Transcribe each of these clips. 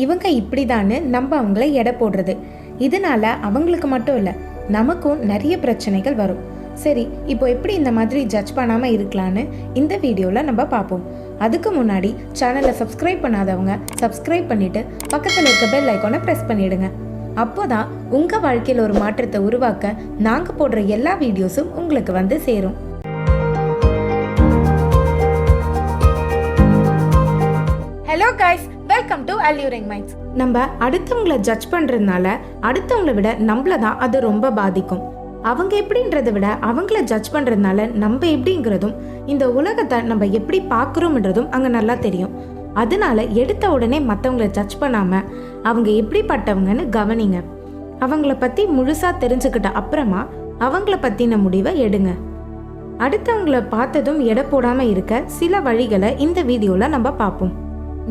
இவங்க இப்படிதான்னு நம்ம அவங்கள எடை போடுறது. இதனால அவங்களுக்கு மட்டும் இல்லை, நமக்கும் நிறைய பிரச்சனைகள் வரும். சரி, இப்போ எப்படி இந்த மாதிரி ஜட்ஜ் பண்ணாமல் இருக்கலான்னு இந்த வீடியோவில் நம்ம பார்ப்போம். அதுக்கு முன்னாடி சேனலை சப்ஸ்கிரைப் பண்ணாதவங்க சப்ஸ்கிரைப் பண்ணிவிட்டு பக்கத்தில் இருக்க பெல் ஐக்கானை ப்ரெஸ் பண்ணிவிடுங்க. அப்போதான் உங்கள் வாழ்க்கையில் ஒரு மாற்றத்தை உருவாக்க நாங்கள் போடுற எல்லா வீடியோஸும் உங்களுக்கு வந்து சேரும். Hello guys, welcome to alluring minds. நம்ம அடுத்தவங்களை ஜட்ஜ் பண்ணுறதுனால அடுத்தவங்களை விட நம்மளை தான் அது ரொம்ப பாதிக்கும். அவங்க எப்படின்றத விட அவங்கள ஜட்ஜ் பண்ணுறதுனால நம்ம எப்படிங்கிறதும் இந்த உலகத்தை நம்ம எப்படி பார்க்குறோம்ன்றதும் அங்கே நல்லா தெரியும். அதனால எடுத்த உடனே மற்றவங்களை ஜட்ஜ் பண்ணாமல் அவங்க எப்படிப்பட்டவங்கன்னு கவனிங்க. அவங்கள பற்றி முழுசாக தெரிஞ்சுக்கிட்ட அப்புறமா அவங்கள பற்றின முடிவை எடுங்க. அடுத்தவங்கள பார்த்ததும் எடை போடாமல் இருக்க சில வழிகளை இந்த வீடியோவில் நம்ம பார்ப்போம்.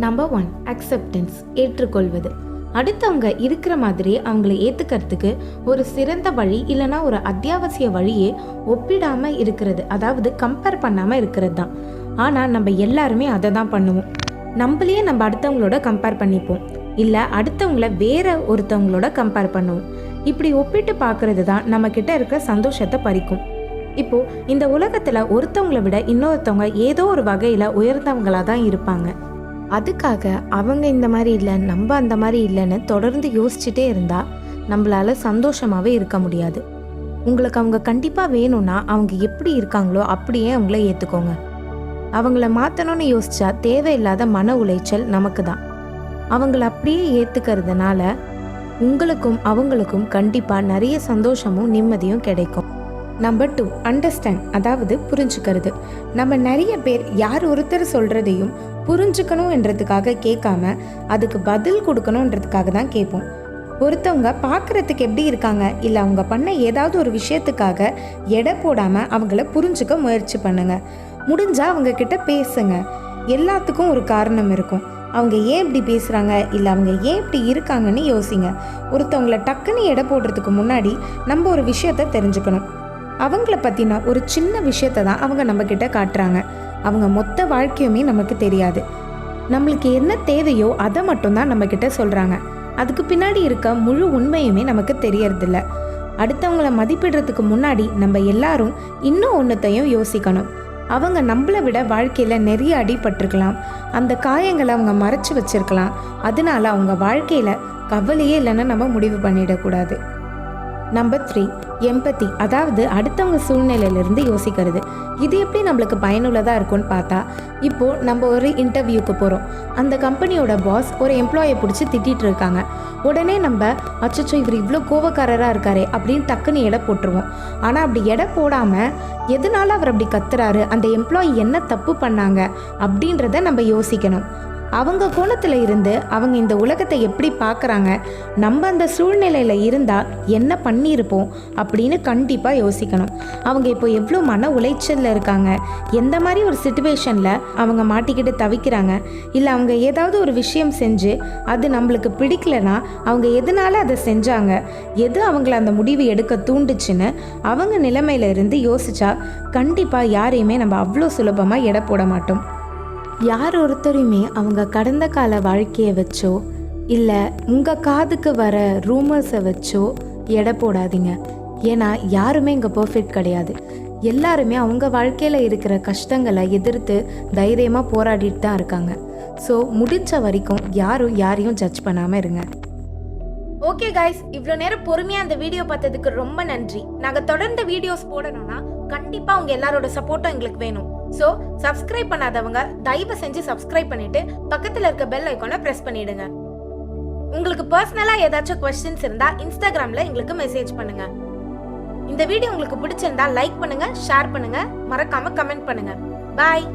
நம்பர் 1, அக்செப்டன்ஸ், ஏற்றுக்கொள்வது. அடுத்தவங்க இருக்கிற மாதிரி அவங்கள ஏற்றுக்கிறதுக்கு ஒரு சிறந்த வழி இல்லைனா ஒரு அத்தியாவசிய வழியே ஒப்பிடாமல் இருக்கிறது, அதாவது கம்பேர் பண்ணாமல் இருக்கிறது தான். ஆனால் நம்ம எல்லாருமே அதை தான் பண்ணுவோம். நம்மளையே நம்ம அடுத்தவங்களோட கம்பேர் பண்ணிப்போம், இல்லை அடுத்தவங்கள வேற ஒருத்தவங்களோட கம்பேர் பண்ணுவோம். இப்படி ஒப்பிட்டு பார்க்கறது தான் நம்மக்கிட்ட இருக்கிற சந்தோஷத்தை பறிக்கும். இப்போது இந்த உலகத்தில் ஒருத்தவங்களை விட இன்னொருத்தவங்க ஏதோ ஒரு வகையில் உயர்ந்தவங்களாக தான் இருப்பாங்க. அதுக்காக அவங்க இந்த மாதிரி இல்லை, நம்ம அந்த மாதிரி இல்லைன்னு தொடர்ந்து யோசிச்சுட்டே இருந்தால் நம்மளால சந்தோஷமாகவே இருக்க முடியாது. உங்களுக்கு அவங்க கண்டிப்பாக வேணும்னா அவங்க எப்படி இருக்காங்களோ அப்படியே அவங்கள ஏற்றுக்கோங்க. அவங்கள மாற்றணும்னு யோசிச்சா தேவையில்லாத மன உளைச்சல் நமக்கு தான். அவங்கள அப்படியே ஏற்றுக்கிறதுனால உங்களுக்கும் அவங்களுக்கும் கண்டிப்பாக நிறைய சந்தோஷமும் நிம்மதியும் கிடைக்கும். நம்பர் 2, அண்டர்ஸ்டாண்ட், அதாவது புரிஞ்சுக்கிறது. நம்ம நிறைய பேர் யார் ஒருத்தர் சொல்கிறதையும் புரிஞ்சுக்கணும் என்றதுக்காக கேட்காம அதுக்கு பதில் கொடுக்கணுன்றதுக்காக தான் கேட்போம். ஒருத்தவங்க பார்க்குறதுக்கு எப்படி இருக்காங்க, இல்லை அவங்க பண்ண ஏதாவது ஒரு விஷயத்துக்காக எடை போடாமல் அவங்கள புரிஞ்சுக்க முயற்சி பண்ணுங்க. முடிஞ்சால் அவங்கக்கிட்ட பேசுங்க. எல்லாத்துக்கும் ஒரு காரணம் இருக்கும். அவங்க ஏன் இப்படி பேசுகிறாங்க, இல்லை அவங்க ஏன் இப்படி இருக்காங்கன்னு யோசிங்க. ஒருத்தவங்களை டக்குன்னு எடை போடுறதுக்கு முன்னாடி நம்ம ஒரு விஷயத்த தெரிஞ்சுக்கணும். அவங்கள பற்றின ஒரு சின்ன விஷயத்தை தான் அவங்க நம்மக்கிட்ட காட்டுறாங்க. அவங்க மொத்த வாழ்க்கையுமே நமக்கு தெரியாது. நம்மளுக்கு என்ன தேவையோ அதை மட்டும்தான் நம்மக்கிட்ட சொல்கிறாங்க. அதுக்கு பின்னாடி இருக்க முழு உண்மையுமே நமக்கு தெரியறதில்ல. அடுத்தவங்கள மதிப்பிடுறதுக்கு முன்னாடி நம்ம எல்லாரும் இன்னும் ஒன்றுத்தையும் யோசிக்கணும். அவங்க நம்மளை விட வாழ்க்கையில் நிறைய அடிபட்டிருக்கலாம், அந்த காயங்களை அவங்க மறைச்சி வச்சிருக்கலாம். அதனால அவங்க வாழ்க்கையில் கவலையே இல்லைன்னு நம்ம முடிவு பண்ணிடக்கூடாது. நம்பர் 3, எம்பத்தி, அதாவது அடுத்தவங்க சூழ்நிலையிலிருந்து யோசிக்கிறது. இது எப்படி நம்மளுக்கு பயனுள்ளதாக இருக்கும்னு பார்த்தா, இப்போது நம்ம ஒரு இன்டர்வியூக்கு போகிறோம். அந்த கம்பெனியோட பாஸ் ஒரு எம்ப்ளாயை பிடிச்சி திட்டிகிட்டு இருக்காங்க. உடனே நம்ம அச்சச்சோ இவர் இவ்வளோ கோவக்காரராக இருக்காரே அப்படின்னு டக்குன்னு எடை போட்டுருவோம். ஆனால் அப்படி எடை போடாமல் எதனால அவர் அப்படி கத்துறாரு, அந்த எம்ப்ளாயி என்ன தப்பு பண்ணாங்க அப்படின்றத நம்ம யோசிக்கணும். அவங்க கோணத்தில் இருந்து அவங்க இந்த உலகத்தை எப்படி பார்க்குறாங்க, நம்ம அந்த சூழ்நிலையில் இருந்தால் என்ன பண்ணியிருப்போம் அப்படின்னு கண்டிப்பாக யோசிக்கணும். அவங்க இப்போ எவ்வளோ மன உளைச்சலில் இருக்காங்க, எந்த மாதிரி ஒரு சிச்சுவேஷனில் அவங்க மாட்டிக்கிட்டு தவிக்கிறாங்க, இல்லை அவங்க ஏதாவது ஒரு விஷயம் செஞ்சு அது நம்மளுக்கு பிடிக்கலனா அவங்க எதனால அதை செஞ்சாங்க, எது அவங்கள அந்த முடிவு எடுக்க தூண்டுச்சுன்னு அவங்க நிலைமையில இருந்து யோசிச்சா கண்டிப்பாக யாரையுமே நம்ம அவ்வளோ சுலபமாக எடை போட மாட்டோம். யார் ஒருத்தரையுமே அவங்க கடந்த கால வாழ்க்கையை வச்சோ இல்லை உங்கள் காதுக்கு வர ரூமர்ஸை வச்சோ எடை போடாதீங்க. ஏன்னா யாருமே இங்கே பர்ஃபெக்ட் கிடையாது. எல்லாருமே அவங்க வாழ்க்கையில் இருக்கிற கஷ்டங்களை எதிர்த்து தைரியமாக போராடிட்டு தான் இருக்காங்க. ஸோ முடிஞ்ச வரைக்கும் யாரும் யாரையும் ஜட்ஜ் பண்ணாமல் இருங்க. ஓகே கைஸ், இவ்வளோ நேரம் பொறுமையாக அந்த வீடியோ பார்த்ததுக்கு ரொம்ப நன்றி. நாங்கள் தொடர்ந்து வீடியோஸ் போடணும்னா கண்டிப்பாக உங்கள் எல்லாரோட சப்போர்ட்டும் எங்களுக்கு வேணும். ஸோ சப்ஸ்கிரைப் பண்ணாதவங்க தயவு செஞ்சு சப்ஸ்கிரைப் பண்ணிட்டு பக்கத்தில் இருக்க பெல் ஐக்கானை ப்ரெஸ் பண்ணிடுங்க. உங்களுக்கு பர்சனலாக ஏதாச்சும் கொஸ்டின்ஸ் இருந்தால் இன்ஸ்டாகிராமில் எங்களுக்கு மெசேஜ் பண்ணுங்க. இந்த வீடியோ உங்களுக்கு பிடிச்சிருந்தா லைக் பண்ணுங்க, ஷேர் பண்ணுங்க, மறக்காம கமெண்ட் பண்ணுங்க. பாய்.